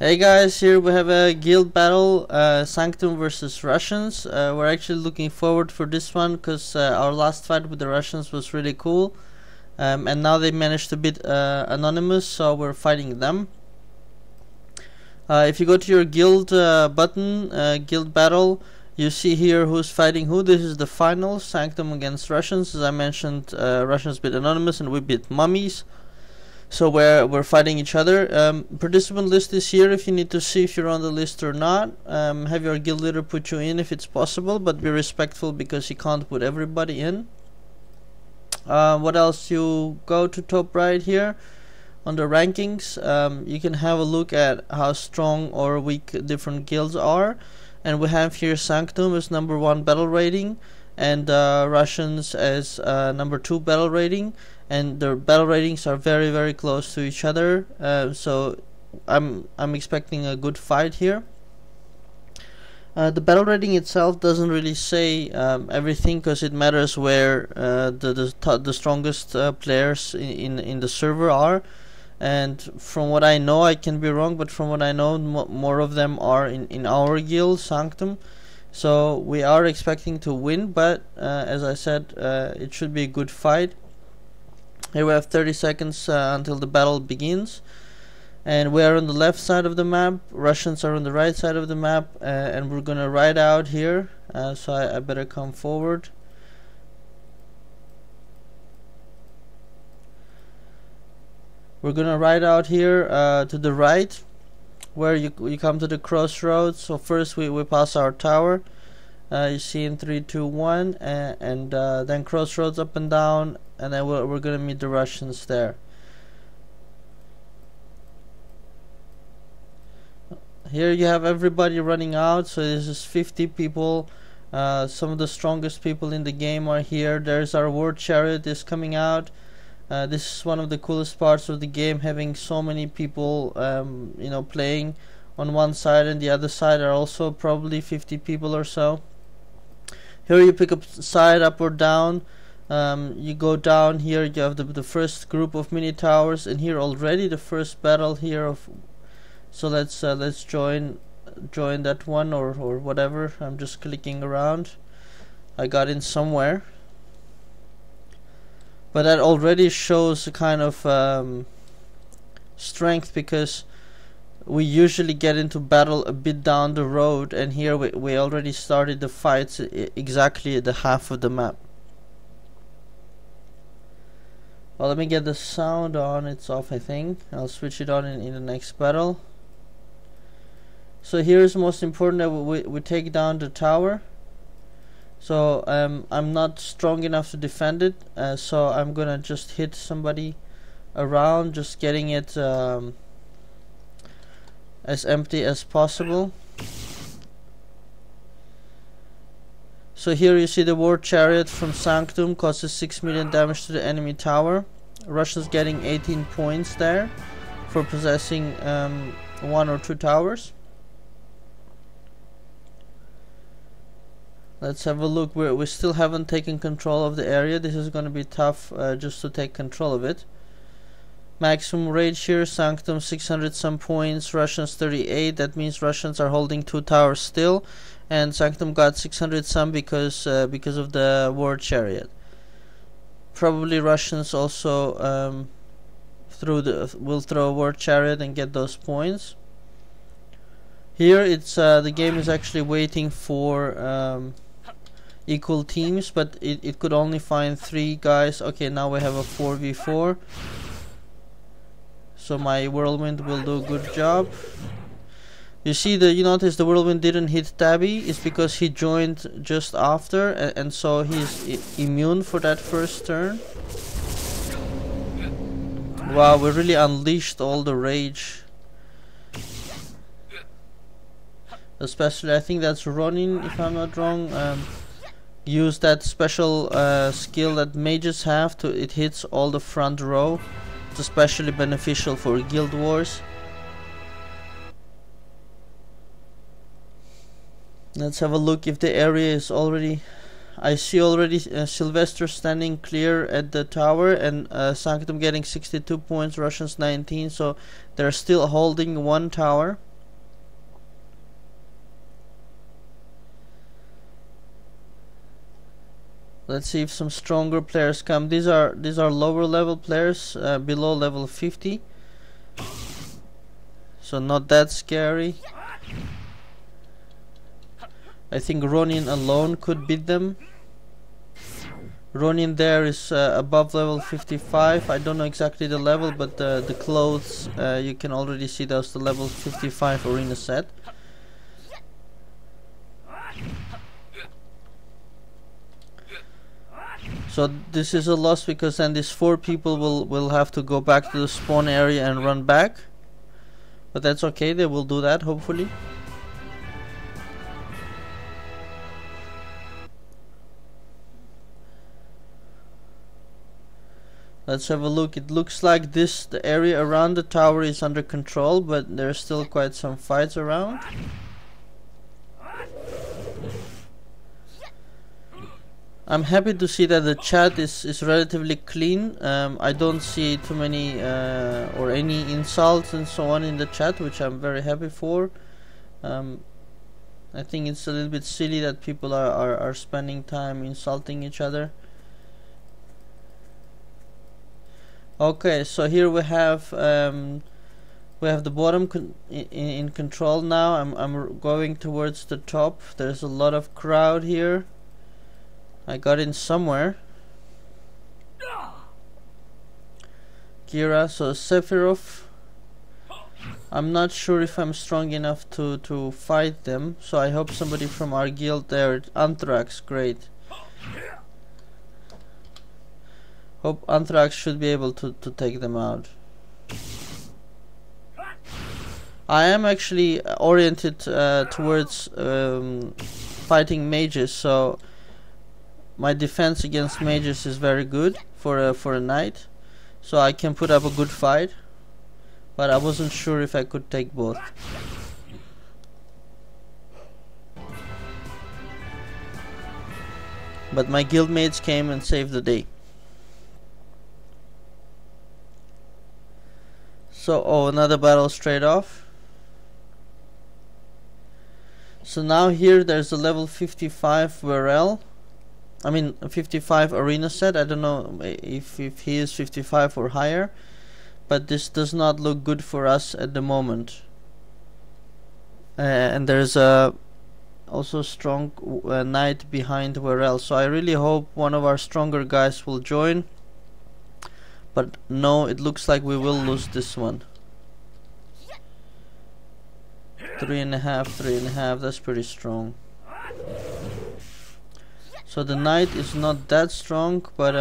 Hey guys, here we have a guild battle, Sanctum versus Russians. We're actually looking forward for this one because our last fight with the Russians was really cool, and now they managed to beat Anonymous, so we're fighting them. If you go to your guild button, guild battle, you see here who's fighting who. This is the final, Sanctum against Russians. As I mentioned, Russians beat Anonymous and we beat Mummies. So we're fighting each other. Participant list is here if you need to see if you're on the list or not. Have your guild leader put you in if it's possible, but be respectful because he can't put everybody in. What else? You go to top right here on the rankings. You can have a look at how strong or weak different guilds are, and we have here Sanctum as #1 battle rating and Russians as #2 battle rating, and their battle ratings are very close to each other, so I'm expecting a good fight here. The battle rating itself doesn't really say everything because it matters where the strongest players in the server are, and from what I know, I can be wrong, but from what I know, more of them are in our guild, Sanctum. So we are expecting to win, but as I said, it should be a good fight. Here we have 30 seconds until the battle begins, and we are on the left side of the map. Russians are on the right side of the map, and we're gonna ride out here, so I better come forward. We're gonna ride out here to the right, where you come to the crossroads. So first we pass our tower, you see in 3, 2, 1, and then crossroads up and down, and then we're gonna meet the Russians there. Here you have everybody running out, so this is 50 people. Some of the strongest people in the game are here. There's our war chariot is coming out. This is one of the coolest parts of the game, having so many people playing on one side, and the other side are also probably 50 people or so. Here you pick up side up or down. You go down here, you have the first group of mini towers, and here already the first battle here of. So let's join that one or whatever. I'm just clicking around. I got in somewhere, but that already shows a kind of strength, because we usually get into battle a bit down the road, and here we already started the fights exactly at the half of the map. Well, let me get the sound on. It's off, I think. I'll switch it on in the next battle. So here's most important that we take down the tower. So I'm not strong enough to defend it, so I'm gonna just hit somebody around, just getting it as empty as possible. So here you see the war chariot from Sanctum causes 6 million damage to the enemy tower. Russians getting 18 points there for possessing 1 or 2 towers. Let's have a look. We still haven't taken control of the area. This is going to be tough just to take control of it. Maximum rage here, Sanctum 600 some points, Russians 38. That means Russians are holding 2 towers still, and Sanctum got 600 some because of the war chariot. Probably Russians also will throw a war chariot and get those points. Here it's the game is actually waiting for equal teams, but it could only find 3 guys. Okay, now we have a 4v4. So my whirlwind will do a good job. You notice the whirlwind didn't hit Tabby. It's because he joined just after, and so he's immune for that first turn. Wow, we really unleashed all the rage. Especially, I think that's Ronin, if I'm not wrong. Use that special skill that mages have it hits all the front row. It's especially beneficial for guild wars. Let's have a look if the area is already. I see already Sylvester standing clear at the tower, and Sanctum getting 62 points, Russians 19, so they're still holding 1 tower. Let's see if some stronger players come. These are lower level players, below level 50. So not that scary. I think Ronin alone could beat them. Ronin there is above level 55. I don't know exactly the level, but the clothes, you can already see that's the level 55 arena set. So this is a loss because then these 4 people will have to go back to the spawn area and run back. But that's okay, they will do that hopefully. Let's have a look. It looks like the area around the tower is under control, but there's still quite some fights around. I'm happy to see that the chat is relatively clean. I don't see too many or any insults and so on in the chat, which I'm very happy for. I think it's a little bit silly that people are spending time insulting each other. Okay, so here we have the bottom in control now. I'm going towards the top. There's a lot of crowd here. I got in somewhere. Kira, so Sephiroth. I'm not sure if I'm strong enough to fight them, so I hope somebody from our guild there. Anthrax, great. Hope Anthrax should be able to take them out. I am actually oriented towards fighting mages, so my defense against mages is very good for a knight, so I can put up a good fight. But I wasn't sure if I could take both. But my guildmates came and saved the day. So, oh, another battle straight off. So now here there's a level 55 Varel. I mean, a 55 arena set. I don't know if he is 55 or higher. But this does not look good for us at the moment. And there's a also strong knight behind Varel. So I really hope one of our stronger guys will join. But no, it looks like we will lose this one. 3.5, 3.5, that's pretty strong. So the knight is not that strong, but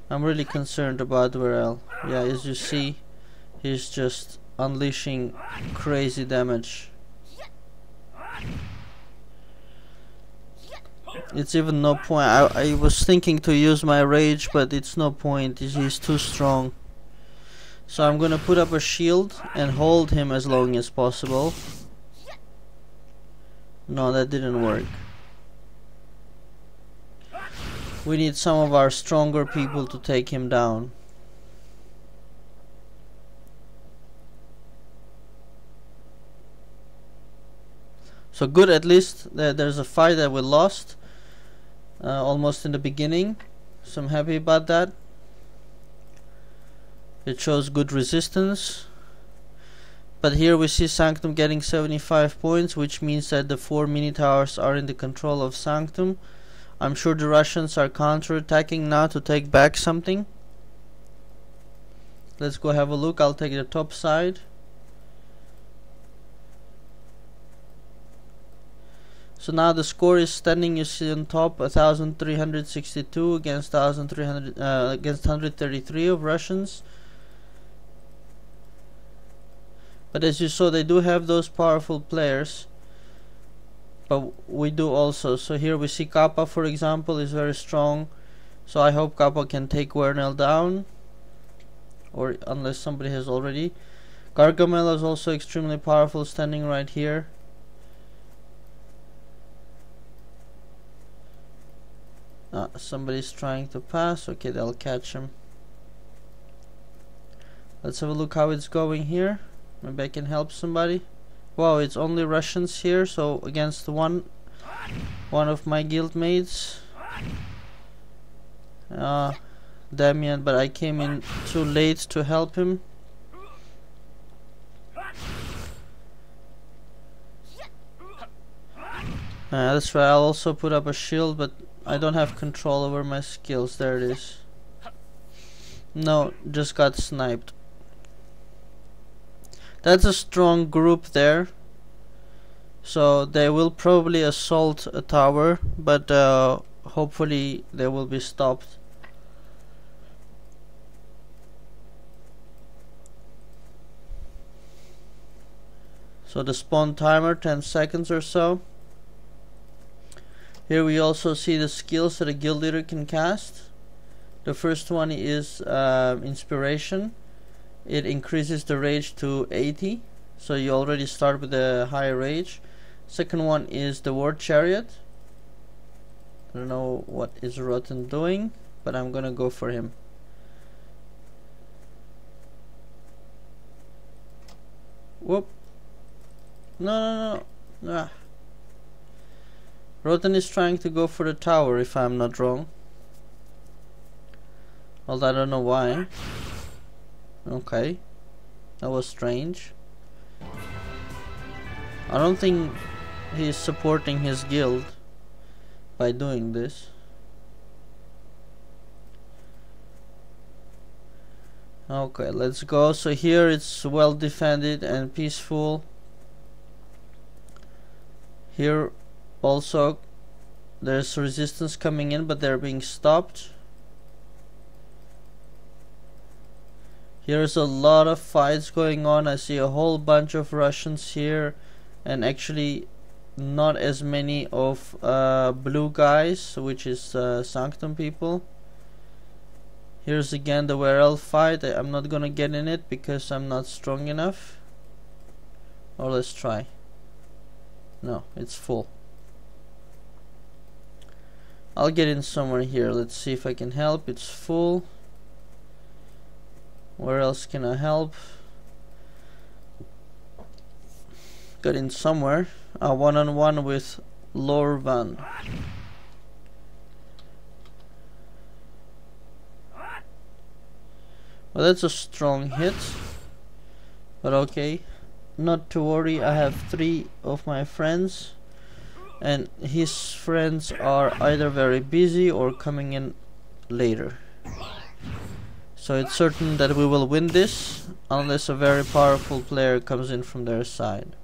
I'm really concerned about Varel. Yeah, as you see, he's just unleashing crazy damage. It's even no point. I was thinking to use my rage, but it's no point. He's too strong. So I'm gonna put up a shield and hold him as long as possible. No, that didn't work. We need some of our stronger people to take him down. So good, at least there's a fight that we lost almost in the beginning, so I'm happy about that. It shows good resistance. But here we see Sanctum getting 75 points, which means that the 4 mini towers are in the control of Sanctum. I'm sure the Russians are counter-attacking now to take back something. Let's go have a look. I'll take the top side. So now the score is standing, you see on top, 1,362 against 1,300 against 133 of Russians. But as you saw, they do have those powerful players. But we do also. So here we see Kappa, for example, is very strong. So I hope Kappa can take Wernel down. Or unless somebody has already. Gargamel is also extremely powerful, standing right here. Somebody's trying to pass. Okay, they'll catch him. Let's have a look how it's going here. Maybe I can help somebody. Wow, it's only Russians here, so against one of my guildmates. Damien, but I came in too late to help him. That's right, I'll also put up a shield, but I don't have control over my skills. There it is. No, just got sniped. That's a strong group there. So they will probably assault a tower, but hopefully they will be stopped. So the spawn timer, 10 seconds or so. Here we also see the skills that a guild leader can cast. The first one is inspiration. It increases the rage to 80, so you already start with a higher rage. Second one is the war chariot. I don't know what is Rotten doing, but I'm gonna go for him. Whoop. No. Ah. Rotten is trying to go for the tower, if I'm not wrong. Although I don't know why. Okay. That was strange. I don't think he's supporting his guild by doing this. Okay, let's go. So here it's well defended and peaceful. Here also there's resistance coming in, but they're being stopped. Here's a lot of fights going on. I see a whole bunch of Russians here, and actually not as many of blue guys, which is Sanctum people. Here's again the Werel fight. I'm not gonna get in it because I'm not strong enough. Or let's try. No, it's full. I'll get in somewhere here. Let's see if I can help. It's full. Where else can I help? Got in somewhere. One-on-one with Lorvan. Well, that's a strong hit. But okay. Not to worry, I have 3 of my friends. And his friends are either very busy or coming in later. So it's certain that we will win this, unless a very powerful player comes in from their side.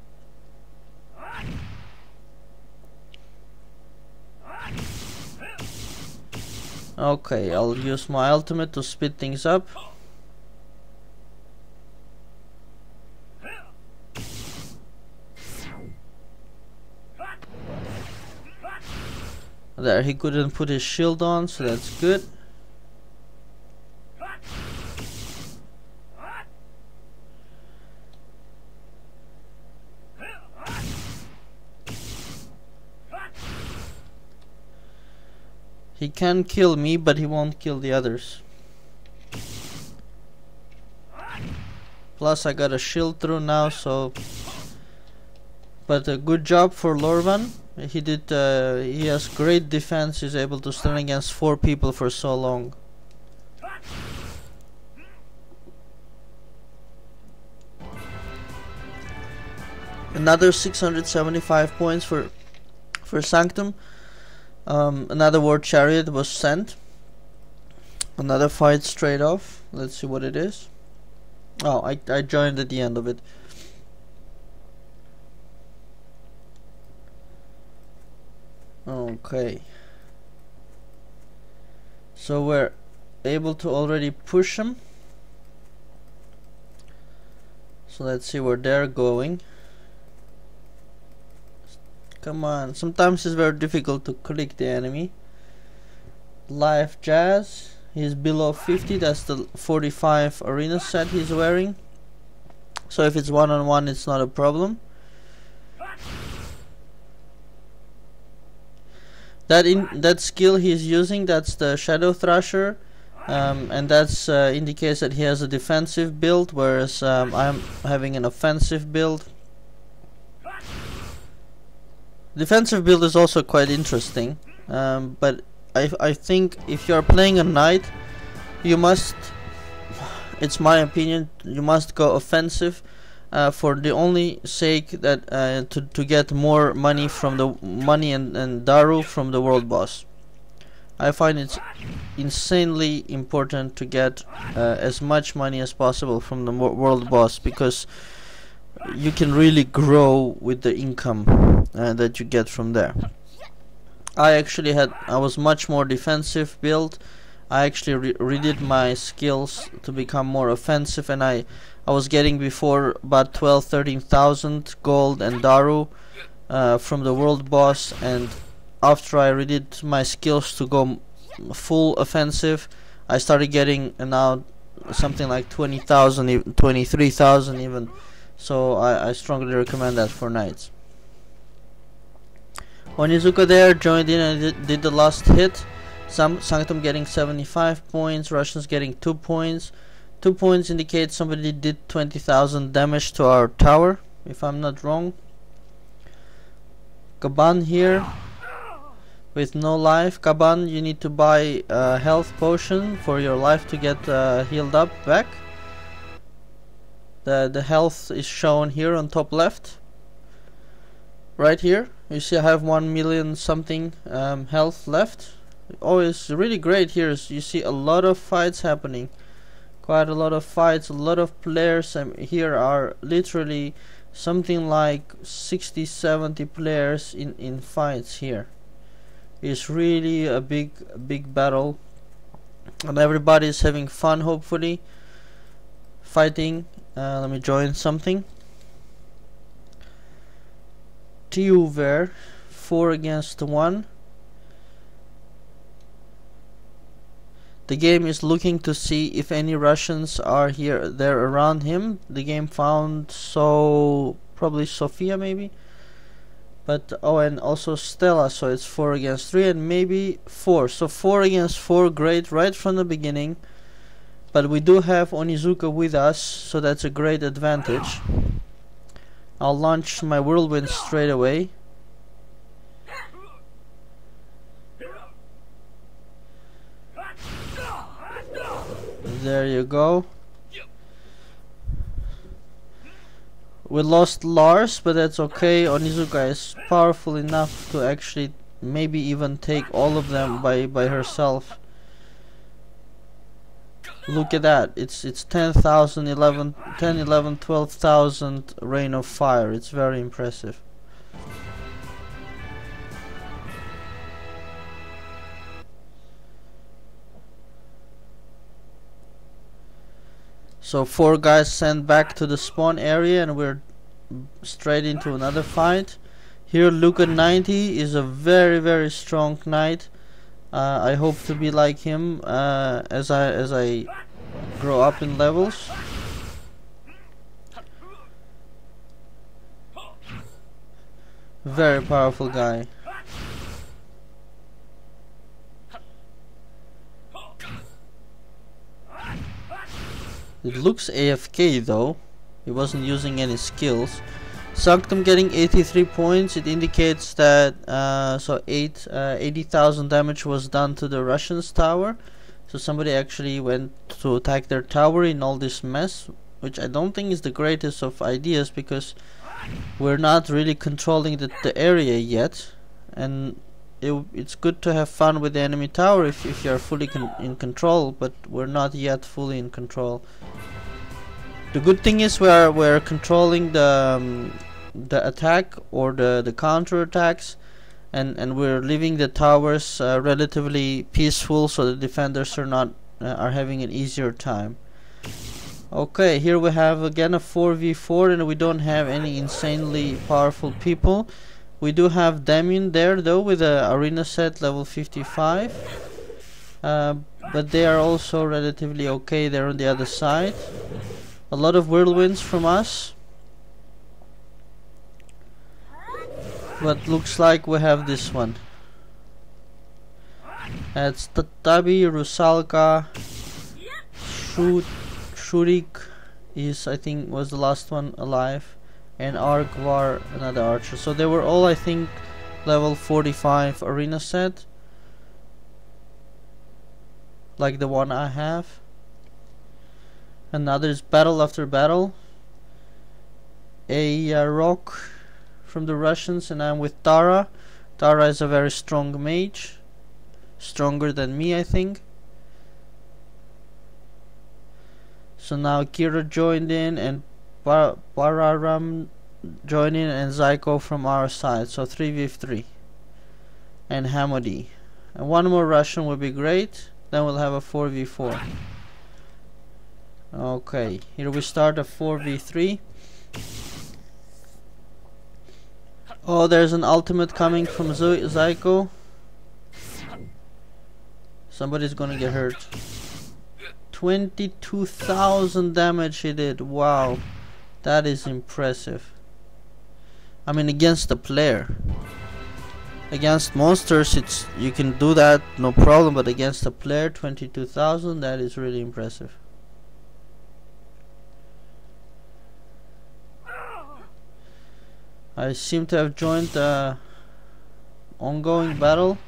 Okay, I'll use my ultimate to speed things up. There, he couldn't put his shield on, so that's good. He can kill me, but he won't kill the others. Plus I got a shield through now, so... But a good job for Lorvan. He has great defense. He's able to stand against 4 people for so long. Another 675 points for Sanctum. Another war chariot was sent. Another fight straight off. Let's see what it is. Oh, I joined at the end of it. Okay. So we're able to already push them. So let's see where they're going. Come on, sometimes it's very difficult to click the enemy. Live Jazz, he's below 50, that's the 45 arena set he's wearing. So if it's one-on-one, it's not a problem. That skill he's using, that's the Shadow Thrasher, and that's indicates that he has a defensive build, whereas I'm having an offensive build. Defensive build is also quite interesting, but I think if you're playing a knight, you must, it's my opinion, you must go offensive, for the only sake that to get more money from the money and Daru from the world boss. I find it's insanely important to get as much money as possible from the world boss, because you can really grow with the income that you get from there. I was much more defensive build. I actually redid my skills to become more offensive, and I was getting before about 13,000 gold and Daru from the world boss, and after I redid my skills to go full offensive, I started getting now something like 20,000, 23,000 even. So I strongly recommend that for knights. Onizuka there joined in and did the last hit. Sanctum getting 75 points, Russians getting 2 points. 2 points indicate somebody did 20,000 damage to our tower, if I'm not wrong. Kaban here with no life. Kaban, you need to buy a health potion for your life to get healed up back. The health is shown here on top left. Right here, you see I have 1 million something health left. Oh, it's really great here. You see a lot of fights happening. Quite a lot of fights, a lot of players. Here are literally something like 60-70 players in fights here. It's really a big battle, and everybody is having fun, hopefully, fighting. Let me join something. Tuver 4 against 1. The game is looking to see if any Russians are there around him. The game found probably Sofia maybe, but and also Stella. So it's 4 against 3 and maybe 4. So 4 against 4, great right from the beginning. But we do have Onizuka with us, so that's a great advantage. I'll launch my whirlwind straight away. There you go. We lost Lars, but that's okay. Onizuka is powerful enough to actually maybe even take all of them by herself. Look at that. It's 10,000, 11, 12,000 rain of fire. It's very impressive. So 4 guys sent back to the spawn area, and we're straight into another fight. Here Luca 90 is a very strong knight. I hope to be like him as I grow up in levels. Very powerful guy. It looks AFK though. He wasn't using any skills. Sanctum getting 83 points. It indicates that 80,000 damage was done to the Russians' tower. So somebody actually went to attack their tower in all this mess, which I don't think is the greatest of ideas, because we're not really controlling the area yet, and it's good to have fun with the enemy tower if you're fully in control, but we're not yet fully in control. The good thing is we're controlling the attack or the counter attacks, and we're leaving the towers relatively peaceful, so the defenders are having an easier time. Okay, here we have again a 4v4, and we don't have any insanely powerful people. We do have Damien there though with a arena set level 55, but they are also relatively okay there on the other side. A lot of whirlwinds from us, but looks like we have this one. It's Tatabi, Rusalka, Shurik I think was the last one alive, and Argvar, another archer. So they were all, I think, level 45 arena set. like the one I have. And now there's battle after battle. A rock from the Russians, and I'm with Tara. Tara is a very strong mage, stronger than me, I think. So now Kira joined in, and Bararam joined in, and Zyko from our side. So 3v3. And Hamodi. And one more Russian would be great. Then we'll have a 4v4. Okay, here we start a 4v3. Oh, there's an ultimate coming from Zyko. Somebody's gonna get hurt. 22,000 damage he did. Wow, that is impressive. I mean, against the player. Against monsters, you can do that, no problem. But against a player, 22,000, that is really impressive. I seem to have joined the ongoing battle,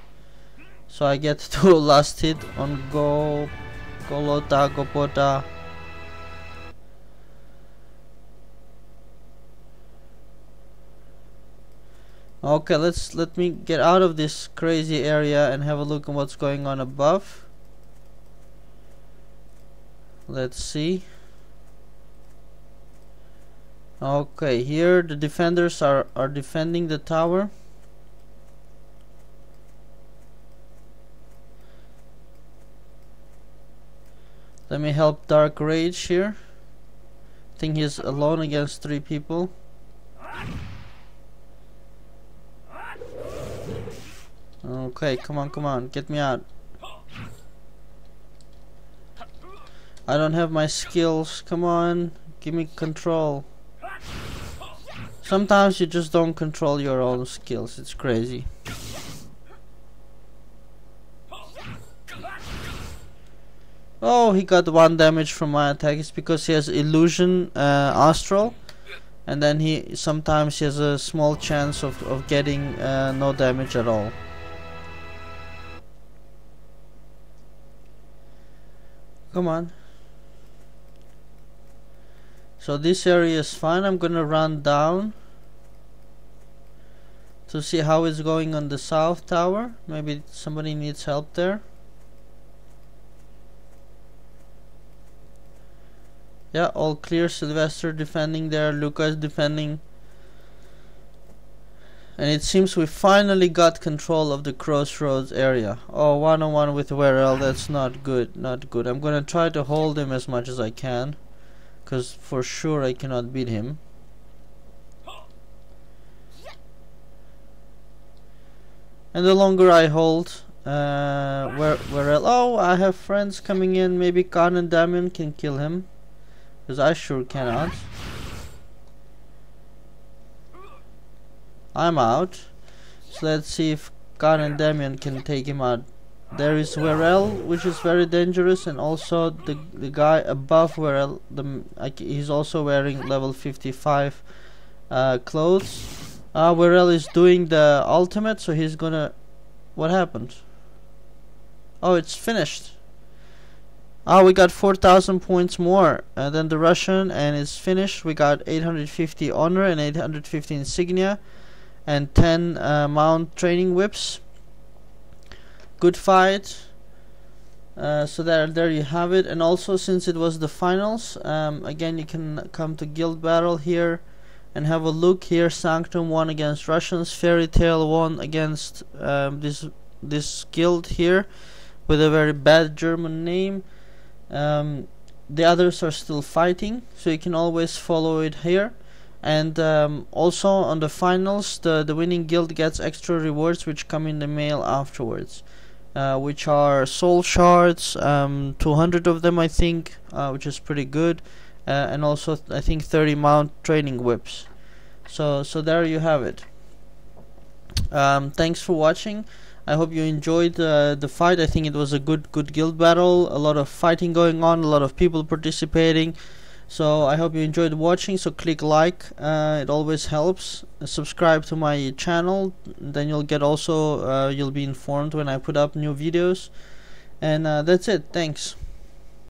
so I get to do a last hit on Golota Gopota. Okay, let me get out of this crazy area and have a look at what's going on above. Let's see. Okay, here the defenders are defending the tower. Let me help Dark Rage here. I think he's alone against 3 people. Okay, come on, get me out. I don't have my skills, come on, give me control. Sometimes you just don't control your own skills, it's crazy. Oh, he got 1 damage from my attack. It's because he has illusion astral, and then sometimes he has a small chance of getting no damage at all. Come on. So this area is fine. I'm gonna run down to see how it's going on the south tower. Maybe somebody needs help there. Yeah, all clear. Sylvester defending there, Luca is defending. And it seems we finally got control of the crossroads area. Oh, 1-on-1 with Werel, that's not good, not good. I'm gonna try to hold him as much as I can, because for sure I cannot beat him. And the longer I hold Werel, oh, I have friends coming in. Maybe Khan and Damien can kill him, because I sure cannot. I'm out. So let's see if Khan and Damien can take him out. There is Werel, which is very dangerous, and also the guy above Werel, he's also wearing level 55 clothes. Werel is doing the ultimate, so he's gonna... What happened? Oh, it's finished. We got 4,000 points more than the Russian, and it's finished. We got 850 honor and 850 insignia and 10 mount training whips. Good fight. So there you have it. And also, since it was the finals, again, you can come to Guild Battle here and have a look here. Sanctum won against Russians. Fairy Tale won against this guild here with a very bad German name. The others are still fighting, so you can always follow it here. And also on the finals, the winning guild gets extra rewards which come in the mail afterwards, which are soul shards, 200 of them I think, which is pretty good, and also I think 30 mount training whips. So there you have it. Thanks for watching. I hope you enjoyed the fight. I think it was a good guild battle. A lot of fighting going on, a lot of people participating. So I hope you enjoyed watching. So click like, it always helps. Subscribe to my channel, then you'll get also you'll be informed when I put up new videos. And that's it. Thanks.